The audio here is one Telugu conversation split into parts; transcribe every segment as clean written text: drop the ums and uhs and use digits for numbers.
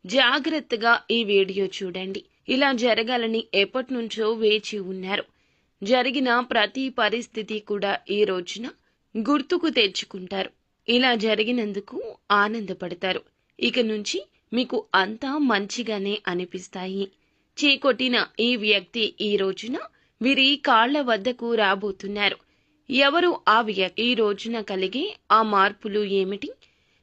జాగ్రత్తగా ఈ వీడియో చూడండి. ఇలా జరగాలని ఎప్పటినుంచో వేచి ఉన్నారు. జరిగిన ప్రతి పరిస్థితి కూడా ఈ రోజున గుర్తుకు తెచ్చుకుంటారు. ఇలా జరిగినందుకు ఆనందపడతారు. ఇక నుంచి మీకు అంతా మంచిగానే అనిపిస్తాయి. చీకొట్టిన ఈ వ్యక్తి ఈ రోజున వీరి కాళ్ల వద్దకు రాబోతున్నారు. ఎవరు ఆ వ్యక్తి? ఈ రోజున కలిగే ఆ మార్పులు ఏమిటి?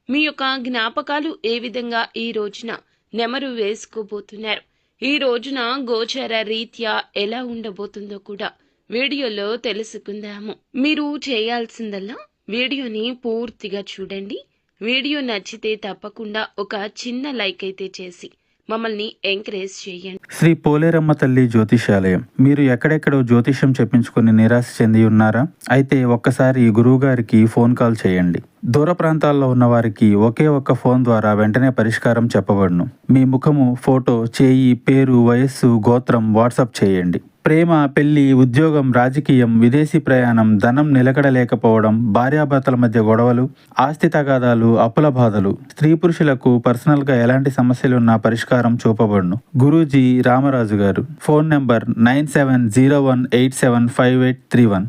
మీ యొక్క జ్ఞాపకాలు ఏ విధంగా ఈ రోజున నెమరు వేసుకోబోతున్నారు? ఈ రోజున గోచర రీత్యా ఎలా ఉండబోతుందో కూడా వీడియోలో తెలుసుకుందాము. మీరు చేయాల్సిందల్లా వీడియోని పూర్తిగా చూడండి. వీడియో నచ్చితే తప్పకుండా ఒక చిన్న లైక్ అయితే చేసి మమ్మల్ని ఎంకరేజ్ చేయండి. శ్రీ పోలేరమ్మ తల్లి జ్యోతిషాలయం. మీరు ఎక్కడెక్కడో జ్యోతిష్యం చెప్పించుకుని నిరాశ చెంది ఉన్నారా? అయితే ఒక్కసారి గురువుగారికి ఫోన్ కాల్ చేయండి. దూర ప్రాంతాల్లో ఉన్న వారికి ఒకే ఒక్క ఫోన్ ద్వారా వెంటనే పరిష్కారం చెప్పబడును. మీ ముఖము, ఫోటో, చేయి, పేరు, వయస్సు, గోత్రం వాట్సాప్ చేయండి. ప్రేమ, పెళ్లి, ఉద్యోగం, రాజకీయం, విదేశీ ప్రయాణం, ధనం నిలకడలేకపోవడం, భార్యాభర్తల మధ్య గొడవలు, ఆస్తి తగాదాలు, అప్పుల బాధలు, స్త్రీ పురుషులకు పర్సనల్ గా ఎలాంటి సమస్యలున్నా పరిష్కారం చూపబడును. గురూజీ రామరాజు గారు. Phone number 9701875831.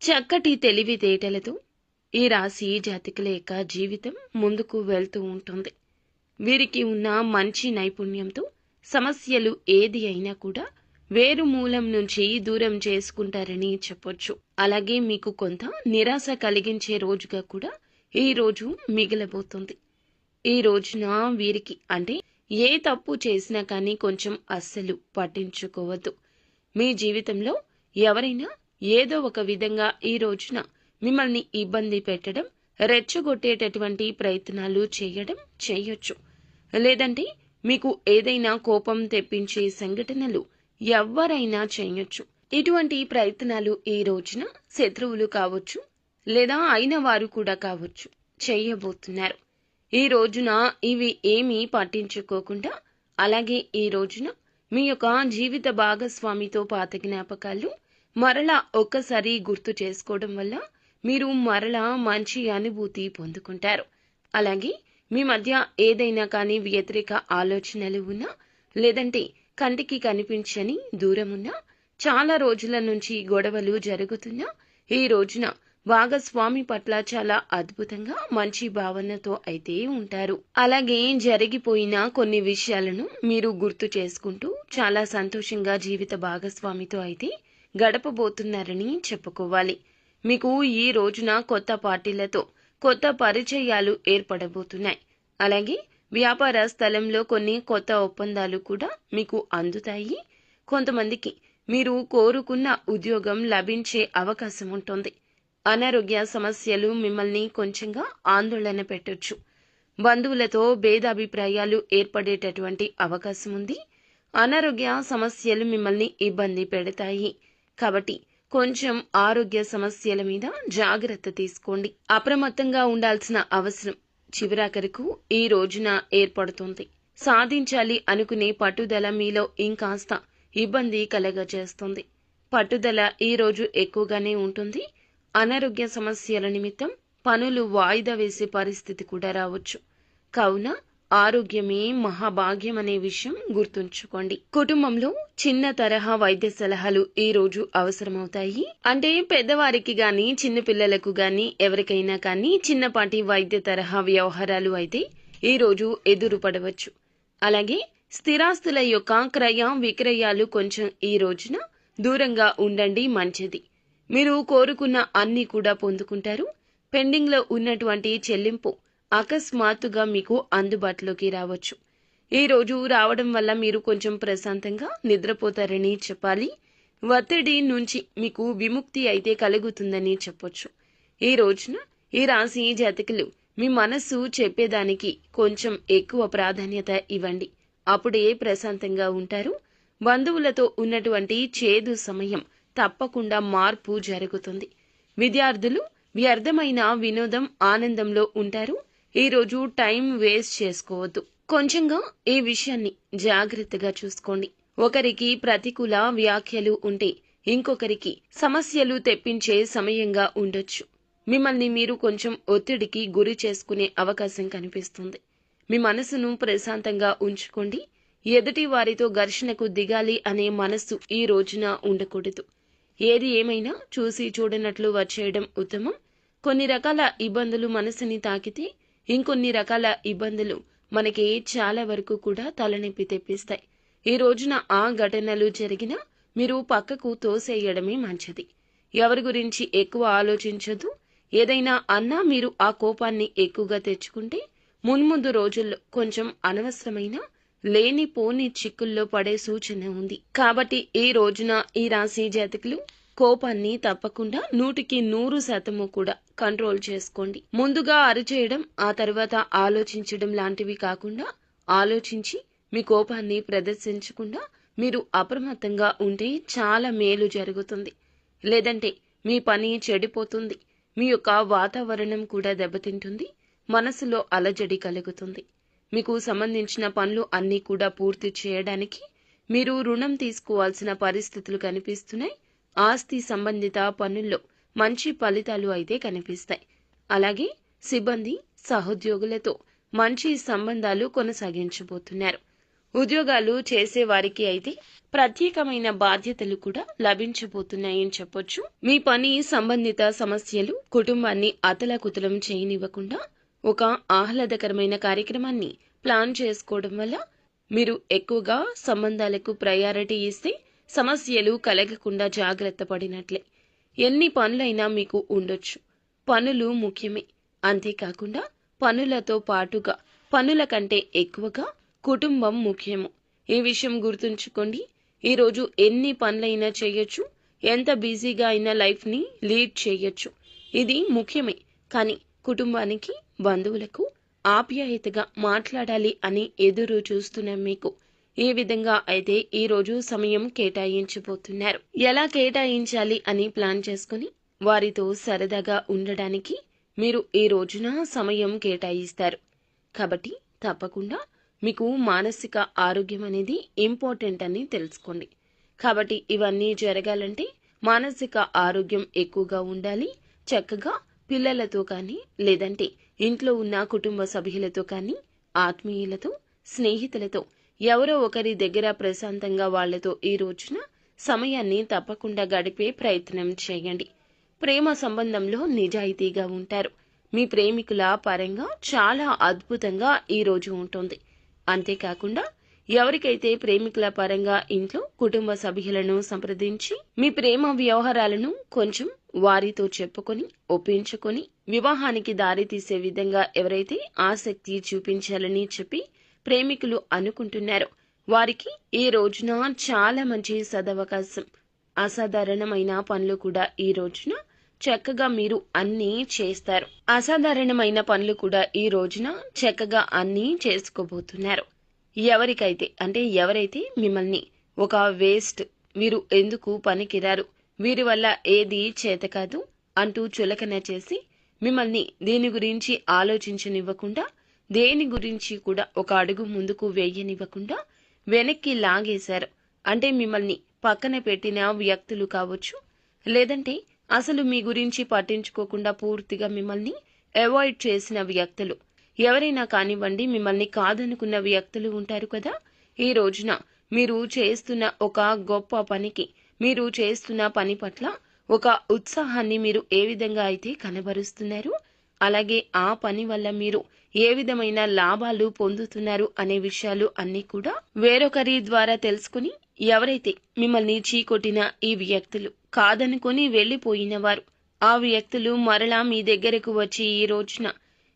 చక్కటి తెలివితేటలతో ఈ రాశి జాతకుల యొక్క జీవితం ముందుకు వెళ్తూ ఉంటుంది. వీరికి ఉన్న మంచి నైపుణ్యంతో సమస్యలు ఏది అయినా కూడా వేరు మూలం నుంచి దూరం చేసుకుంటారని చెప్పొచ్చు. అలాగే మీకు కొంత నిరాశ కలిగించే రోజుగా కూడా ఈ రోజు మిగిలబోతుంది. ఈ రోజున వీరికి అంటే ఏ తప్పు చేసినా కానీ కొంచెం అస్సలు పట్టించుకోవద్దు. మీ జీవితంలో ఎవరైనా ఏదో ఒక విధంగా ఈ రోజున మిమ్మల్ని ఇబ్బంది పెట్టడం, రెచ్చగొట్టేటటువంటి ప్రయత్నాలు చేయొచ్చు. లేదంటే మీకు ఏదైనా కోపం తెప్పించే సంఘటనలు ఎవరైనా చేయొచ్చు. ఇటువంటి ప్రయత్నాలు ఈ రోజున శత్రువులు కావచ్చు, లేదా అయిన వారు కూడా కావచ్చు, చేయబోతున్నారు. ఈ రోజున ఇవి ఏమీ పట్టించుకోకుండా అలాగే ఈ రోజున మీ యొక్క జీవిత భాగస్వామితో పాత జ్ఞాపకాలు మరలా ఒక్కసారి గుర్తు చేసుకోవడం వల్ల మీరు మరలా మంచి అనుభూతి పొందుకుంటారు. అలాగే మీ మధ్య ఏదైనా కానీ వ్యతిరేక ఆలోచనలు ఉన్నా, లేదంటే కంటికి కనిపించని దూరమున్నా, చాలా రోజుల నుంచి గొడవలు జరుగుతున్నా ఈ రోజున భాగస్వామి పట్ల చాలా అద్భుతంగా మంచి భావనతో అయితే ఉంటారు. అలాగే జరిగిపోయిన కొన్ని విషయాలను మీరు గుర్తు చేసుకుంటూ చాలా సంతోషంగా జీవిత భాగస్వామితో అయితే గడపబోతున్నారని చెప్పుకోవాలి. మీకు ఈ రోజున కొత్త పార్టీలతో కొత్త పరిచయాలు ఏర్పడబోతున్నాయి. అలాగే వ్యాపార స్థలంలో కొన్ని కొత్త ఒప్పందాలు కూడా మీకు అందుతాయి. కొంతమందికి మీరు కోరుకున్న ఉద్యోగం లభించే అవకాశం ఉంటుంది. అనారోగ్య సమస్యలు మిమ్మల్ని కొంచెంగా ఆందోళన పెట్టొచ్చు. బంధువులతో భేదాభిప్రాయాలు ఏర్పడేటటువంటి అవకాశం ఉంది. అనారోగ్య సమస్యలు మిమ్మల్ని ఇబ్బంది పెడతాయి. కాబట్టి కొంచెం ఆరోగ్య సమస్యల మీద జాగ్రత్త తీసుకోండి. అప్రమత్తంగా ఉండాల్సిన అవసరం చివరాఖరకు ఈ రోజున ఏర్పడుతుంది. సాధించాలి అనుకునే పట్టుదల మీలో ఇంకాస్త ఇబ్బంది కలగజేస్తుంది. పట్టుదల ఈ రోజు ఎక్కువగానే ఉంటుంది. అనారోగ్య సమస్యల నిమిత్తం పనులు వాయిదా వేసే పరిస్థితి కూడా రావచ్చు. కావున ఆరోగ్యమే మహాభాగ్యం అనే విషయం గుర్తుంచుకోండి. కుటుంబంలో చిన్న తరహా వైద్య సలహాలు ఈ రోజు అవసరమవుతాయి. అంటే పెద్దవారికి గాని, చిన్న పిల్లలకు గాని, ఎవరికైనా కానీ చిన్నపాటి వైద్య తరహా వ్యవహారాలు అయితే ఈ రోజు ఎదురుపడవచ్చు. అలాగే స్థిరాస్తుల యొక్క క్రయ విక్రయాలు కొంచెం ఈ రోజున దూరంగా ఉండండి మంచిది. మీరు కోరుకున్న అన్ని కూడా పొందుకుంటారు. పెండింగ్ లో ఉన్నటువంటి చెల్లింపు అకస్మాత్తుగా మీకు అందుబాటులోకి రావచ్చు. ఈ రోజు రావడం వల్ల మీరు కొంచెం ప్రశాంతంగా నిద్రపోతారని చెప్పాలి. ఒత్తిడి నుంచి మీకు విముక్తి అయితే కలుగుతుందని చెప్పొచ్చు. ఈ రోజున ఈ రాశి జాతకులు మీ మనస్సు చెప్పేదానికి కొంచెం ఎక్కువ ప్రాధాన్యత ఇవ్వండి. అప్పుడే ప్రశాంతంగా ఉంటారు. బంధువులతో ఉన్నటువంటి చేదు సమయం తప్పకుండా మార్పు జరుగుతుంది. విద్యార్థులు వ్యర్థమైన వినోదం, ఆనందంలో ఉంటారు. ఈ రోజు టైం వేస్ట్ చేసుకోవద్దు. కొంచెంగా ఈ విషయాన్ని జాగ్రత్తగా చూసుకోండి. ఒకరికి ప్రతికూల వ్యాఖ్యలు ఉంటే ఇంకొకరికి సమస్యలు తెప్పించే సమయంగా ఉండొచ్చు. మిమ్మల్ని మీరు కొంచెం ఒత్తిడికి గురి చేసుకునే అవకాశం కనిపిస్తుంది. మీ మనసును ప్రశాంతంగా ఉంచుకోండి. ఎదుటి వారితో ఘర్షణకు దిగాలి అనే మనస్సు ఈ రోజున ఉండకూడదు. ఏది ఏమైనా చూసి చూడనట్లు వచ్చేయడం ఉత్తమం. కొన్ని రకాల ఇబ్బందులు మనసుని తాకితే ఇంకొన్ని రకాల ఇబ్బందులు మనకి చాలా వరకు కూడా తలనొప్పి తెప్పిస్తాయి. ఈ రోజున ఆ ఘటనలు జరిగినా మీరు పక్కకు తోసేయడమే మంచిది. ఎవరి గురించి ఎక్కువ ఆలోచించదు. ఏదైనా అన్నా మీరు ఆ కోపాన్ని ఎక్కువగా తెచ్చుకుంటే మున్ముందు రోజుల్లో కొంచెం అనవసరమైన లేనిపోని చిక్కుల్లో పడే సూచన ఉంది. కాబట్టి ఈ రోజున ఈ రాశి జాతకులు కోపాన్ని తప్పకుండా 100% కూడా కంట్రోల్ చేసుకోండి. ముందుగా అరిచేయడం, ఆ తర్వాత ఆలోచించడం లాంటివి కాకుండా ఆలోచించి మీ కోపాన్ని ప్రదర్శించకుండా మీరు అప్రమత్తంగా ఉంటే చాలా మేలు జరుగుతుంది. లేదంటే మీ పని చెడిపోతుంది. మీ యొక్క వాతావరణం కూడా దెబ్బతింటుంది. మనసులో అలజడి కలుగుతుంది. మీకు సంబంధించిన పనులు అన్నీ కూడా పూర్తి చేయడానికి మీరు రుణం తీసుకోవాల్సిన పరిస్థితులు కనిపిస్తున్నాయి. ఆస్తి సంబంధిత పనుల్లో మంచి ఫలితాలు అయితే కనిపిస్తాయి. అలాగే సిబ్బంది, సహోద్యోగులతో మంచి సంబంధాలు కొనసాగించబోతున్నారు. ఉద్యోగాలు చేసేవారికి అయితే ప్రత్యేకమైన బాధ్యతలు కూడా లభించబోతున్నాయని చెప్పొచ్చు. మీ పని సంబంధిత సమస్యలు కుటుంబాన్ని అతలాకుతలం చేయనివ్వకుండా ఒక ఆహ్లాదకరమైన కార్యక్రమాన్ని ప్లాన్ చేసుకోవడం వల్ల మీరు ఎక్కువగా సంబంధాలకు ప్రయారిటీ ఇస్తే సమస్యలు కలగకుండా జాగ్రత్త పడినట్లే. ఎన్ని పనులైనా మీకు ఉండొచ్చు. పనులు ముఖ్యమే. అంతేకాకుండా పనులతో పాటుగా పనుల కంటే ఎక్కువగా కుటుంబం ముఖ్యము. ఈ విషయం గుర్తుంచుకోండి. ఈరోజు ఎన్ని పనులైనా చేయొచ్చు. ఎంత బిజీగా అయినా లైఫ్ని లీడ్ చేయొచ్చు. ఇది ముఖ్యమే. కానీ కుటుంబానికి, బంధువులకు ఆప్యాయతగా మాట్లాడాలి అని ఎదురు చూస్తున్న మీకు ఈ విధంగా అయితే ఈరోజు సమయం కేటాయించబోతున్నారు. ఎలా కేటాయించాలి అని ప్లాన్ చేసుకుని వారితో సరదాగా ఉండడానికి మీరు ఈ రోజున సమయం కేటాయిస్తారు. కాబట్టి తప్పకుండా మీకు మానసిక ఆరోగ్యం అనేది ఇంపార్టెంట్ అని తెలుసుకోండి. కాబట్టి ఇవన్నీ జరగాలంటే మానసిక ఆరోగ్యం ఎక్కువగా ఉండాలి. చక్కగా పిల్లలతో కానీ, లేదంటే ఇంట్లో ఉన్న కుటుంబ సభ్యులతో కానీ, ఆత్మీయులతో, స్నేహితులతో ఎవరో ఒకరి దగ్గర ప్రశాంతంగా వాళ్లతో ఈ రోజున సమయాన్ని తప్పకుండా గడిపే ప్రయత్నం చేయండి. ప్రేమ సంబంధంలో నిజాయితీగా ఉంటారు. మీ ప్రేమికుల పరంగా చాలా అద్భుతంగా ఈ రోజు ఉంటుంది. అంతేకాకుండా ఎవరికైతే ప్రేమికుల పరంగా ఇంట్లో కుటుంబ సభ్యులను సంప్రదించి మీ ప్రేమ వ్యవహారాలను కొంచెం వారితో చెప్పుకొని ఒప్పించుకొని వివాహానికి దారి తీసే విధంగా ఎవరైతే ఆసక్తి చూపించాలని చెప్పి ప్రేమికులు అనుకుంటున్నారో వారికి ఈ రోజున చాలా మంచి సదవకాశం. అసాధారణమైన పనులు కూడా ఈ రోజున చక్కగా మీరు అన్నీ చేస్తారు. అసాధారణమైన పనులు కూడా ఈ రోజున చక్కగా అన్నీ చేసుకోబోతున్నారు. ఎవరైతే మిమ్మల్ని ఒక వేస్ట్, వీరు ఎందుకు పనికిరారు, వీరి వల్ల ఏది చేత కాదు అంటూ చులకన చేసి మిమ్మల్ని దేని గురించి ఆలోచించనివ్వకుండా, దేని గురించి కూడా ఒక అడుగు ముందుకు వేయనివ్వకుండా వెనక్కి లాగేశారు అంటే మిమ్మల్ని పక్కన పెట్టిన వ్యక్తులు కావచ్చు, లేదంటే అసలు మీ గురించి పట్టించుకోకుండా పూర్తిగా మిమ్మల్ని అవాయిడ్ చేసిన వ్యక్తులు ఎవరైనా కానివ్వండి, మిమ్మల్ని కాదనుకున్న వ్యక్తులు ఉంటారు కదా. ఈ రోజున మీరు చేస్తున్న ఒక గొప్ప పనికి, మీరు చేస్తున్న పని పట్ల ఒక ఉత్సాహాన్ని మీరు ఏ విధంగా అయితే కనబరుస్తున్నారు, అలాగే ఆ పని వల్ల మీరు ఏ విధమైన లాభాలు పొందుతున్నారు అనే విషయాలు అన్నీ కూడా వేరొకరి ద్వారా తెలుసుకుని, ఎవరైతే మిమ్మల్ని చీకొట్టిన ఈ వ్యక్తులు, కాదనుకొని వెళ్లిపోయిన వారు, ఆ వ్యక్తులు మరలా మీ దగ్గరకు వచ్చి ఈ రోజున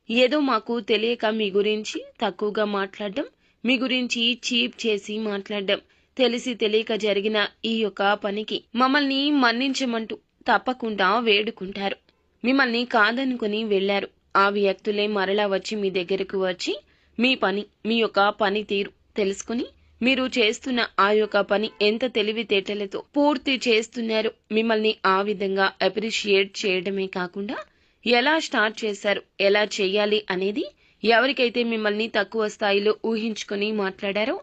ఏదో మాకు తెలియక మీ గురించి తక్కువగా మాట్లాడడం, మీ గురించి చీప్ చేసి మాట్లాడడం, తెలిసి తెలియక జరిగిన ఈ యొక్క పనికి మమ్మల్ని మన్నించమంటూ తప్పకుండా వేడుకుంటారు. మిమ్మల్ని కాదనుకుని వెళ్లారు. ఆ వ్యక్తులే మరలా వచ్చి మీ దగ్గరకు వచ్చి మీ పని, మీ యొక్క పనితీరు తెలుసుకుని మీరు చేస్తున్న ఆ యొక్క పని ఎంత తెలివితేటలతో పూర్తి చేస్తున్నారు, మిమ్మల్ని ఆ విధంగా అప్రిషియేట్ చేయడమే కాకుండా ఎలా స్టార్ట్ చేశారు, ఎలా చేయాలి అనేది ఎవరికైతే మిమ్మల్ని తక్కువ స్థాయిలో ఊహించుకుని మాట్లాడారో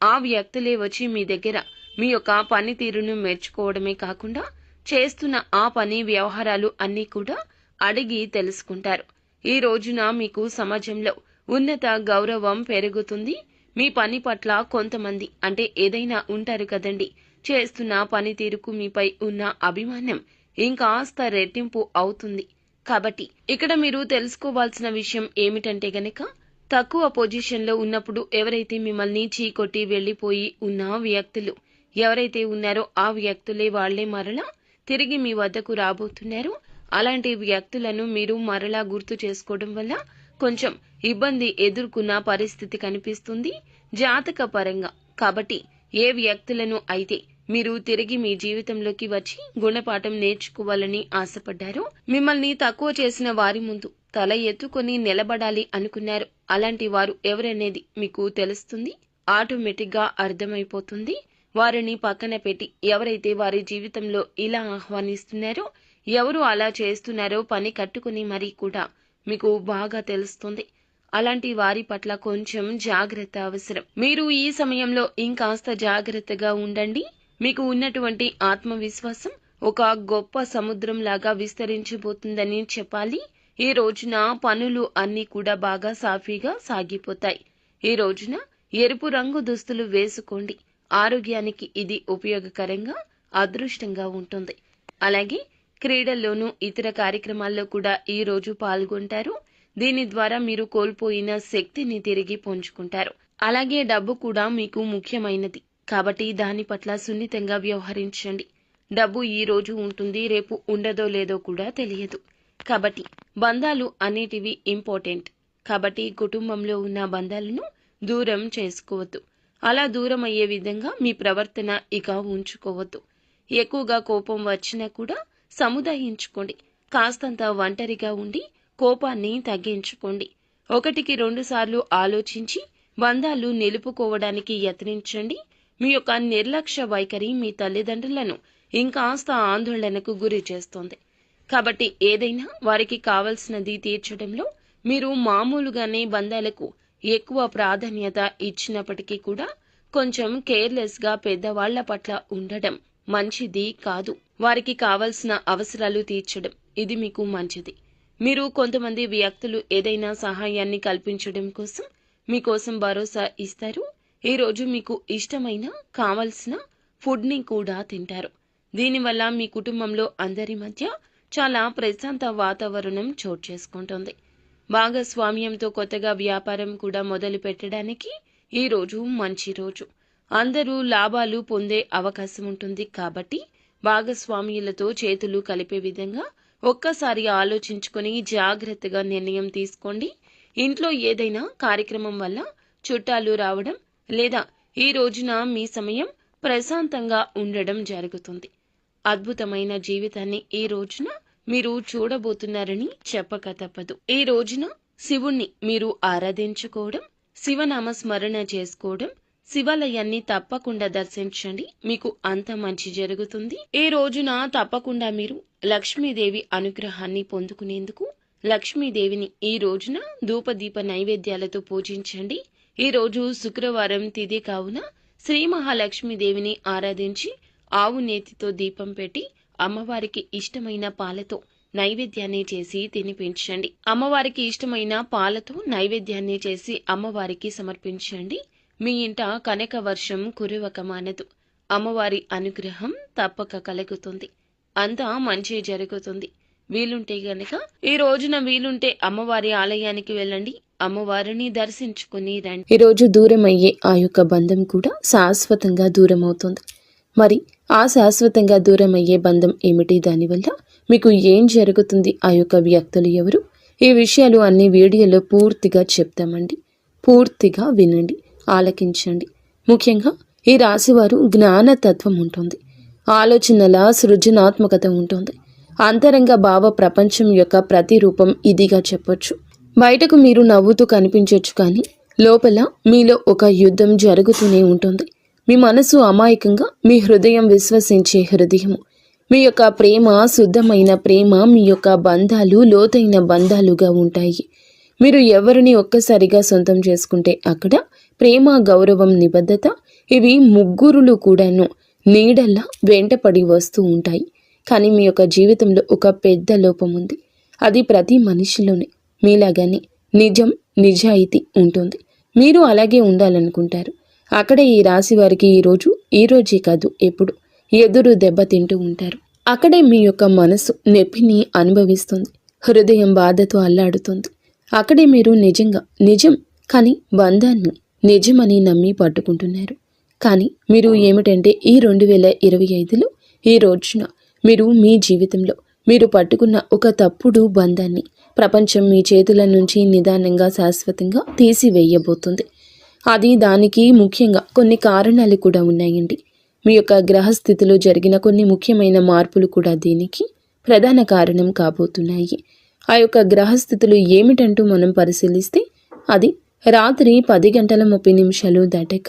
ఆ వ్యక్తులే వచ్చి మీ దగ్గర మీ యొక్క పనితీరును మెచ్చుకోవడమే కాకుండా చేస్తున్న ఆ పని వ్యవహారాలు అన్నీ కూడా అడిగి తెలుసుకుంటారు. ఈ రోజున మీకు సమాజంలో ఉన్నత గౌరవం పెరుగుతుంది. మీ పని పట్ల కొంతమంది అంటే ఏదైనా ఉంటారు కదండి, చేస్తున్న పనితీరుకు మీపై ఉన్న అభిమానం ఇంకాస్త రెట్టింపు అవుతుంది. కాబట్టి ఇక్కడ మీరు తెలుసుకోవాల్సిన విషయం ఏమిటంటే గనక, తక్కువ పొజిషన్లో ఉన్నప్పుడు ఎవరైతే మిమ్మల్ని చీకొట్టి వెళ్లిపోయి ఉన్న వ్యక్తులు ఎవరైతే ఉన్నారో ఆ వ్యక్తులే వాళ్లే మరలా తిరిగి మీ వద్దకు రాబోతున్నారు. అలాంటి వ్యక్తులను మీరు మరలా గుర్తు చేసుకోవడం వల్ల కొంచెం ఇబ్బంది ఎదుర్కొన్న పరిస్థితి కనిపిస్తుంది జాతక పరంగా. కాబట్టి ఏ వ్యక్తులను అయితే మీరు తిరిగి మీ జీవితంలోకి వచ్చి గుణపాఠం నేర్చుకోవాలని ఆశపడ్డారో, మిమ్మల్ని తక్కువ చేసిన వారి ముందు తల ఎత్తుకొని నిలబడాలి అనుకున్నారు, అలాంటి వారు ఎవరనేది మీకు తెలుస్తుంది. ఆటోమేటిక్ గా అర్థమైపోతుంది. వారిని పక్కన పెట్టి ఎవరైతే వారి జీవితంలో ఇలా ఆహ్వానిస్తున్నారో, ఎవరు అలా చేస్తున్నారో పని కట్టుకుని మరీ కూడా మీకు బాగా తెలుస్తుంది. అలాంటి వారి పట్ల కొంచెం జాగ్రత్త అవసరం. మీరు ఈ సమయంలో ఇంకాస్త జాగ్రత్తగా ఉండండి. మీకు ఉన్నటువంటి ఆత్మవిశ్వాసం ఒక గొప్ప సముద్రం లాగా విస్తరించబోతుందని చెప్పాలి. ఈ రోజున పనులు అన్నీ కూడా బాగా సాఫీగా సాగిపోతాయి. ఈ రోజున ఎరుపు రంగు దుస్తులు వేసుకోండి. ఆరోగ్యానికి ఇది ఉపయోగకరంగా, అదృష్టంగా ఉంటుంది. అలాగే క్రీడల్లోనూ ఇతర కార్యక్రమాల్లో కూడా ఈ రోజు పాల్గొంటారు. దీని ద్వారా మీరు కోల్పోయిన శక్తిని తిరిగి పుంజుకుంటారు. అలాగే డబ్బు కూడా మీకు ముఖ్యమైనది కాబట్టి దాని పట్ల సున్నితంగా వ్యవహరించండి. డబ్బు ఈ రోజు ఉంటుంది, రేపు ఉండదో లేదో కూడా తెలియదు. కాబట్టి బంధాలు అనేటివి ఇంపార్టెంట్. కాబట్టి కుటుంబంలో ఉన్న బంధాలను దూరం చేసుకోవద్దు. అలా దూరం అయ్యే విధంగా మీ ప్రవర్తన ఇక ఉంచుకోవద్దు. ఎక్కువగా కోపం వచ్చినా కూడా సముదాయించుకోండి. కాస్తంత ఒంటరిగా ఉండి కోపాన్ని తగ్గించుకోండి. 1-2 సార్లు ఆలోచించి బంధాలు నిలుపుకోవడానికి యత్నించండి. మీ యొక్క నిర్లక్ష్య వైఖరి మీ తల్లిదండ్రులను ఇంకాస్త ఆందోళనకు గురి చేస్తోంది. కాబట్టి ఏదైనా వారికి కావలసినది తీర్చడంలో మీరు మామూలుగానే బంధాలకు ఎక్కువ ప్రాధాన్యత ఇచ్చినప్పటికీ కూడా కొంచెం కేర్లెస్ గా పెద్దవాళ్ల పట్ల ఉండడం మంచిది కాదు. వారికి కావలసిన అవసరాలు తీర్చడం ఇది మీకు మంచిది. మీరు కొంతమంది వ్యక్తులు ఏదైనా సహాయాన్ని కల్పించడం కోసం మీకోసం భరోసా ఇస్తారు. ఈ రోజు మీకు ఇష్టమైన కావలసిన ఫుడ్ ని కూడా తింటారు. దీనివల్ల మీ కుటుంబంలో అందరి మధ్య చాలా ప్రశాంత వాతావరణం చోటు చేసుకుంటుంది. భాగస్వామ్యంతో కొత్తగా వ్యాపారం కూడా మొదలు పెట్టడానికి ఈ రోజు మంచి రోజు. అందరూ లాభాలు పొందే అవకాశం ఉంటుంది. కాబట్టి భాగస్వామ్యులతో చేతులు కలిపే విధంగా ఒక్కసారి ఆలోచించుకొని జాగ్రత్తగా నిర్ణయం తీసుకోండి. ఇంట్లో ఏదైనా కార్యక్రమం వల్ల చుట్టాలు రావడం లేదా ఈ రోజున మీ సమయం ప్రశాంతంగా ఉండడం జరుగుతుంది. అద్భుతమైన జీవితాన్ని ఈ రోజున మీరు చూడబోతున్నారని చెప్పక తప్పదు. ఈ రోజున శివుణ్ణి మీరు ఆరాధించుకోవడం, శివనామ స్మరణ చేసుకోవడం, శివాలయాన్ని తప్పకుండా దర్శించండి. మీకు అంత మంచి జరుగుతుంది. ఈ రోజున తప్పకుండా మీరు లక్ష్మీదేవి అనుగ్రహాన్ని పొందుకునేందుకు లక్ష్మీదేవిని ఈ రోజున ధూపదీప నైవేద్యాలతో పూజించండి. ఈ రోజు శుక్రవారం తిథి కావున శ్రీ మహాలక్ష్మీదేవిని ఆరాధించి ఆవు నేతితో దీపం పెట్టి అమ్మవారికి ఇష్టమైన పాలతో నైవేద్యాన్ని చేసి తినిపించండి. అమ్మవారికి ఇష్టమైన పాలతో నైవేద్యాన్ని చేసి అమ్మవారికి సమర్పించండి. మీ ఇంట కనక వర్షం కురవక మానదు. అమ్మవారి అనుగ్రహం తప్పక కలుగుతుంది. అంతా మంచి జరుగుతుంది. వీలుంటే గనక ఈ రోజున వీలుంటే అమ్మవారి ఆలయానికి వెళ్ళండి. అమ్మవారిని దర్శించుకుని రండి. ఈ రోజు దూరం అయ్యే ఆ యొక్క బంధం కూడా శాశ్వతంగా దూరం అవుతుంది. మరి ఆ శాశ్వతంగా దూరం అయ్యే బంధం ఏమిటి, దానివల్ల మీకు ఏం జరుగుతుంది, ఆ యొక్క వ్యక్తులు ఎవరు, ఈ విషయాలు అన్ని వీడియోలో పూర్తిగా చెప్తామండి. పూర్తిగా వినండి, ఆలకించండి. ముఖ్యంగా ఈ రాశివారు జ్ఞానతత్వం ఉంటుంది, ఆలోచనల సృజనాత్మకత ఉంటుంది. అంతరంగ భావ ప్రపంచం యొక్క ప్రతిరూపం ఇదిగా చెప్పొచ్చు. బయటకు మీరు నవ్వుతూ కనిపించవచ్చు, కానీ లోపల మీలో ఒక యుద్ధం జరుగుతూనే ఉంటుంది. మీ మనసు అమాయకంగా, మీ హృదయం విశ్వసించే హృదయము. మీ యొక్క ప్రేమ శుద్ధమైన ప్రేమ, మీ యొక్క బంధాలు లోతైన బంధాలుగా ఉంటాయి. మీరు ఎవరిని ఒక్కసారిగా సొంతం చేసుకుంటే అక్కడ ప్రేమ, గౌరవం, నిబద్ధత ఇవి ముగ్గురులు కూడాను నీడల్లా వెంటపడి వస్తూ ఉంటాయి. కానీ మీ యొక్క జీవితంలో ఒక పెద్ద లోపం ఉంది. అది ప్రతి మనిషిలోనే. మీలాగానే నిజం, నిజాయితీ ఉంటుంది. మీరు అలాగే ఉండాలనుకుంటారు. అక్కడే ఈ రాశి వారికి ఈ రోజే కాదు ఎప్పుడు ఎదురు దెబ్బతింటూ ఉంటారు. అక్కడే మీ యొక్క మనసు నొప్పిని అనుభవిస్తుంది. హృదయం బాధతో అల్లాడుతుంది. అక్కడే మీరు నిజం కానీ బంధాన్ని నిజమని నమ్మి పట్టుకుంటున్నారు. కానీ మీరు ఏమిటంటే ఈ 2025లో ఈ రోజున మీరు మీ జీవితంలో మీరు పట్టుకున్న ఒక తప్పుడు బంధాన్ని ప్రపంచం మీ చేతుల నుంచి నిదానంగా శాశ్వతంగా తీసివేయబోతుంది. దానికి ముఖ్యంగా కొన్ని కారణాలు కూడా ఉన్నాయండి. మీ యొక్క గ్రహస్థితిలో జరిగిన కొన్ని ముఖ్యమైన మార్పులు కూడా దీనికి ప్రధాన కారణం కాబోతున్నాయి. ఆ యొక్క గ్రహస్థితులు ఏమిటంటూ మనం పరిశీలిస్తే అది రాత్రి 10:30 దాటాక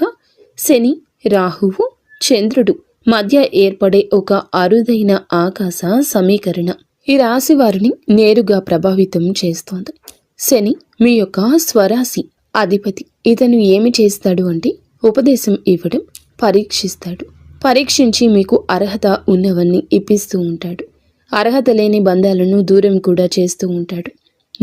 శని, రాహువు, చంద్రుడు మధ్య ఏర్పడే ఒక అరుదైన ఆకాశ సమీకరణ ఈ రాశి వారిని నేరుగా ప్రభావితం చేస్తోంది. శని మీ యొక్క స్వరాశి అధిపతి. ఇతను ఏమి చేస్తాడు అంటే ఉపదేశం ఇవ్వడం, పరీక్షిస్తాడు. పరీక్షించి మీకు అర్హత ఉన్నవన్నీ ఇప్పిస్తూ ఉంటాడు. అర్హత లేని బంధాలను దూరం కూడా చేస్తూ ఉంటాడు.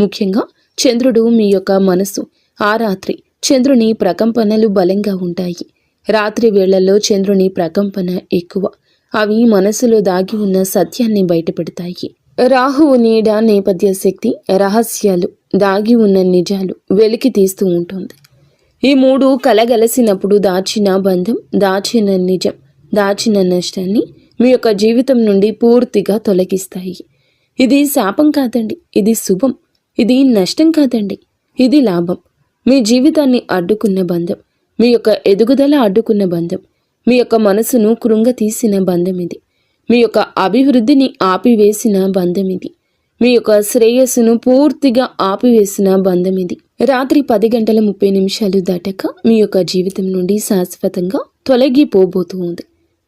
ముఖ్యంగా చంద్రుడు మీ యొక్క మనసు. ఆ రాత్రి చంద్రుని ప్రకంపనలు బలంగా ఉంటాయి. రాత్రి వేళల్లో చంద్రుని ప్రకంపన ఎక్కువ. అవి మనసులో దాగి ఉన్న సత్యాన్ని బయటపెడతాయి. రాహువు నీడ, నేపథ్య శక్తి, రహస్యాలు, దాగి ఉన్న నిజాలు వెలికి తీస్తూ ఉంటుంది. ఈ మూడు కలగలసినప్పుడు దాచిన బంధం, దాచిన నిజం, దాచిన నష్టాన్ని మీ యొక్క జీవితం నుండి పూర్తిగా తొలగిస్తాయి. ఇది శాపం కాదండి, ఇది శుభం. ఇది నష్టం కాదండి, ఇది లాభం. మీ జీవితాన్ని అడ్డుకున్న బంధం, మీ యొక్క ఎదుగుదల అడ్డుకున్న బంధం, మీ యొక్క మనసును కృంగతీసిన బంధం ఇది. మీ యొక్క అభివృద్ధిని ఆపివేసిన బంధం ఇది. మీ యొక్క శ్రేయస్సును పూర్తిగా ఆపివేసిన బంధం ఇది. రాత్రి 10:30 దాటాక మీ యొక్క జీవితం నుండి శాశ్వతంగా తొలగిపోబోతూ ఉంది.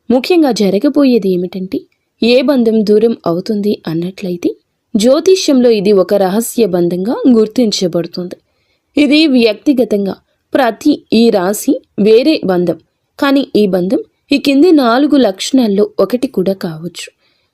ముఖ్యంగా జరగబోయేది ఏమిటంటే ఏ బంధం దూరం అవుతుంది అన్నట్లయితే జ్యోతిష్యంలో ఇది ఒక రహస్య బంధంగా గుర్తించబడుతుంది. ఇది వ్యక్తిగతంగా ప్రతి ఈ రాశి వేరే బంధం. కానీ ఈ బంధం ఈ కింది 4 లక్షణాల్లో ఒకటి కూడా కావచ్చు.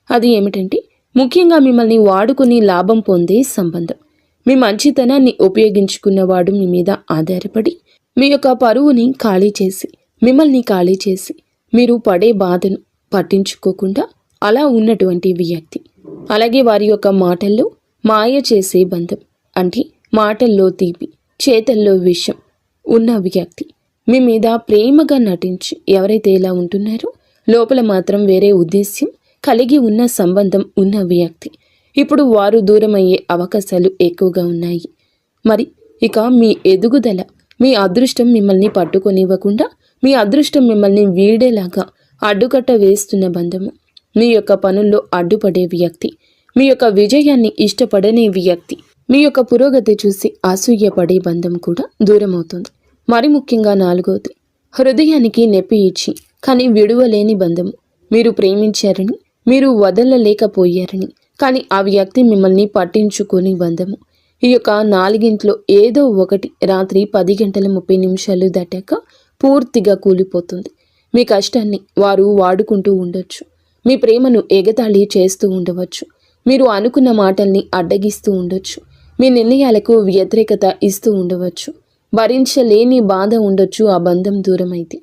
అది ఏమిటంటే ముఖ్యంగా మిమ్మల్ని వాడుకుని లాభం పొందే సంబంధం. మీ మంచితనాన్ని ఉపయోగించుకున్నవాడు మీ మీద ఆధారపడి మీ యొక్క పరువుని ఖాళీ చేసి, మిమ్మల్ని ఖాళీ చేసి, మీరు పడే బాధను పట్టించుకోకుండా అలా ఉన్నటువంటి వ్యక్తి. అలాగే వారి యొక్క మాటల్లో మాయ చేసే బంధం, అంటే మాటల్లో తీపి, చేతల్లో విషం ఉన్న వ్యక్తి. మీ మీద ప్రేమగా నటించి ఎవరైతే ఇలా ఉంటున్నారో లోపల మాత్రం వేరే ఉద్దేశ్యం కలిగి ఉన్న సంబంధం ఉన్న వ్యక్తి. ఇప్పుడు వారు దూరమయ్యే అవకాశాలు ఎక్కువగా ఉన్నాయి. మరి ఇక మీ ఎదుగుదల, మీ అదృష్టం మిమ్మల్ని పట్టుకొనివ్వకుండా మీ అదృష్టం మిమ్మల్ని వీడేలాగా అడ్డుకట్ట వేస్తున్న బంధము, మీ యొక్క పనుల్లో అడ్డుపడే వ్యక్తి, మీ యొక్క విజయాన్ని ఇష్టపడని వ్యక్తి, మీ యొక్క పురోగతి చూసి అసూయపడే బంధం కూడా దూరం అవుతుంది. మరి ముఖ్యంగా 4వది హృదయానికి నొప్పి ఇచ్చి కానీ విడువలేని బంధము. మీరు ప్రేమించారని, మీరు వదలలేకపోయారని, కానీ ఆ వ్యక్తి మిమ్మల్ని పట్టించుకుని బంధము. ఈ యొక్క 4గింట్లో ఏదో ఒకటి రాత్రి 10:30 దాటాక పూర్తిగా కూలిపోతుంది. మీ కష్టాన్ని వారు వాడుకుంటూ ఉండొచ్చు. మీ ప్రేమను ఎగతాళి చేస్తూ ఉండవచ్చు. మీరు అనుకున్న మాటల్ని అడ్డగిస్తూ ఉండొచ్చు. మీ నిర్ణయాలకు వ్యతిరేకత ఇస్తూ ఉండవచ్చు. భరించలేని బాధ ఉండొచ్చు ఆ బంధం దూరమైతే.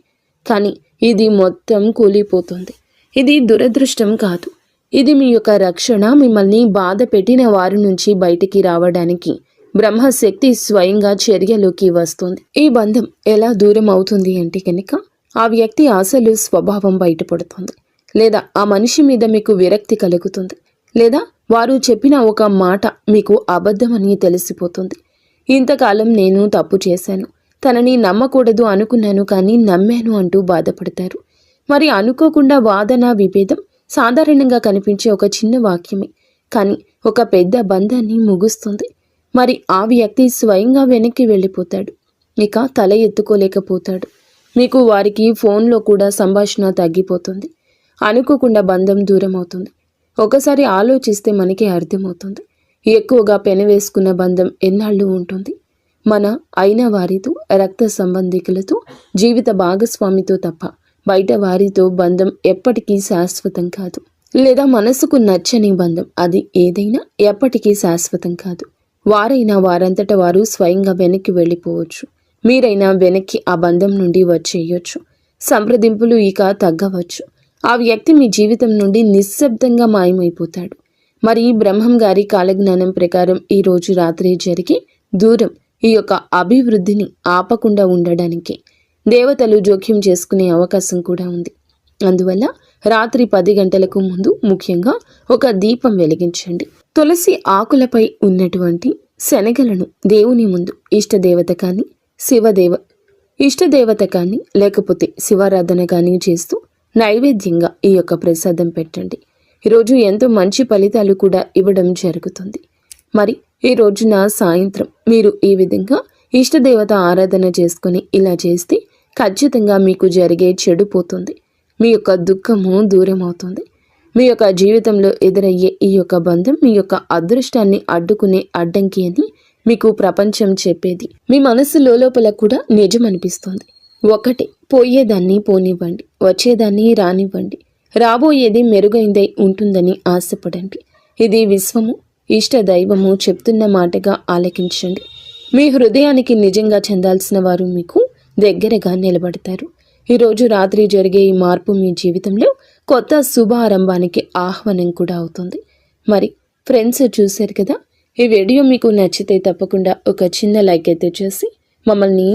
కానీ ఇది మొత్తం కూలిపోతుంది. ఇది దురదృష్టం కాదు, ఇది మీ యొక్క రక్షణ. మిమ్మల్ని బాధ పెట్టిన వారి నుంచి బయటికి రావడానికి బ్రహ్మశక్తి స్వయంగా చర్యలోకి వస్తుంది. ఈ బంధం ఎలా దూరం అవుతుంది అంటే కనుక ఆ వ్యక్తి అసలు స్వభావం బయటపడుతుంది, లేదా ఆ మనిషి మీద మీకు విరక్తి కలుగుతుంది, లేదా వారు చెప్పిన ఒక మాట మీకు అబద్ధమని తెలిసిపోతుంది. ఇంతకాలం నేను తప్పు చేశాను, తనని నమ్మకూడదు అనుకున్నాను కానీ నమ్మాను అంటూ బాధపడతారు. మరి అనుకోకుండా వాదన, విభేదం సాధారణంగా కనిపించే ఒక చిన్న వాక్యమే కానీ ఒక పెద్ద బంధాన్ని ముగుస్తుంది. మరి ఆ వ్యక్తి స్వయంగా వెనక్కి వెళ్ళిపోతాడు. ఇక తల ఎత్తుకోలేకపోతాడు. మీకు వారికి ఫోన్లో కూడా సంభాషణ తగ్గిపోతుంది. అనుకోకుండా బంధం దూరం అవుతుంది. ఒకసారి ఆలోచిస్తే మనకి అర్థమవుతుంది. ఎక్కువగా పెనవేసుకున్న బంధం ఎన్నాళ్ళు ఉంటుంది? మన అయిన వారితో, రక్త సంబంధికులతో, జీవిత భాగస్వామితో తప్ప బయట వారితో బంధం ఎప్పటికీ శాశ్వతం కాదు. లేదా మనసుకు నచ్చని బంధం, అది ఏదైనా ఎప్పటికీ శాశ్వతం కాదు. వారైనా వారంతట వారు స్వయంగా వెనక్కి వెళ్ళిపోవచ్చు. మీరైనా వెనక్కి ఆ బంధం నుండి వచ్చేయొచ్చు. సంప్రదింపులు ఇక తగ్గవచ్చు. ఆ వ్యక్తి మీ జీవితం నుండి నిశ్శబ్దంగా మాయమైపోతాడు. మరి బ్రహ్మం గారి కాలజ్ఞానం ప్రకారం ఈ రోజు రాత్రి జరిగే దూరం ఈ యొక్క అభివృద్ధిని ఆపకుండా ఉండడానికి దేవతలు జోక్యం చేసుకునే అవకాశం కూడా ఉంది. అందువల్ల రాత్రి 10 గంటలకు ముందు ముఖ్యంగా ఒక దీపం వెలిగించండి. తులసి ఆకులపై ఉన్నటువంటి శనగలను దేవుని ముందు ఇష్టదేవత కానీ ఇష్టదేవత కానీ లేకపోతే శివారాధన కానీ చేస్తూ నైవేద్యంగా ఈ యొక్క ప్రసాదం పెట్టండి. ఈరోజు ఎంతో మంచి ఫలితాలు కూడా ఇవ్వడం జరుగుతుంది. మరి ఈ రోజున సాయంత్రం మీరు ఈ విధంగా ఇష్టదేవత ఆరాధన చేసుకుని ఇలా చేస్తే ఖచ్చితంగా మీకు జరిగే చెడు పోతుంది. మీ యొక్క దుఃఖము దూరం అవుతుంది. మీ యొక్క జీవితంలో ఎదురయ్యే ఈ యొక్క బంధం మీ యొక్క అదృష్టాన్ని అడ్డుకునే అడ్డంకి అని మీకు ప్రపంచం చెప్పేది మీ మనసు లోపల కూడా నిజం అనిపిస్తుంది. ఒకటి, పోయేదాన్ని పోనివ్వండి, వచ్చేదాన్ని రానివ్వండి, రాబోయేది మెరుగైందై ఉంటుందని ఆశపడండి. ఇది విశ్వము, ఇష్ట దైవము చెప్తున్న మాటగా ఆలకించండి. మీ హృదయానికి నిజంగా చెందాల్సిన వారు మీకు దగ్గరగా నిలబడతారు. ఈరోజు రాత్రి జరిగే ఈ మార్పు మీ జీవితంలో కొత్త శుభారంభానికి ఆహ్వానం కూడా అవుతుంది. మరి ఫ్రెండ్స్, చూశారు కదా, ఈ వీడియో మీకు నచ్చితే తప్పకుండా ఒక చిన్న లైక్ అయితే చేసి మమ్మల్ని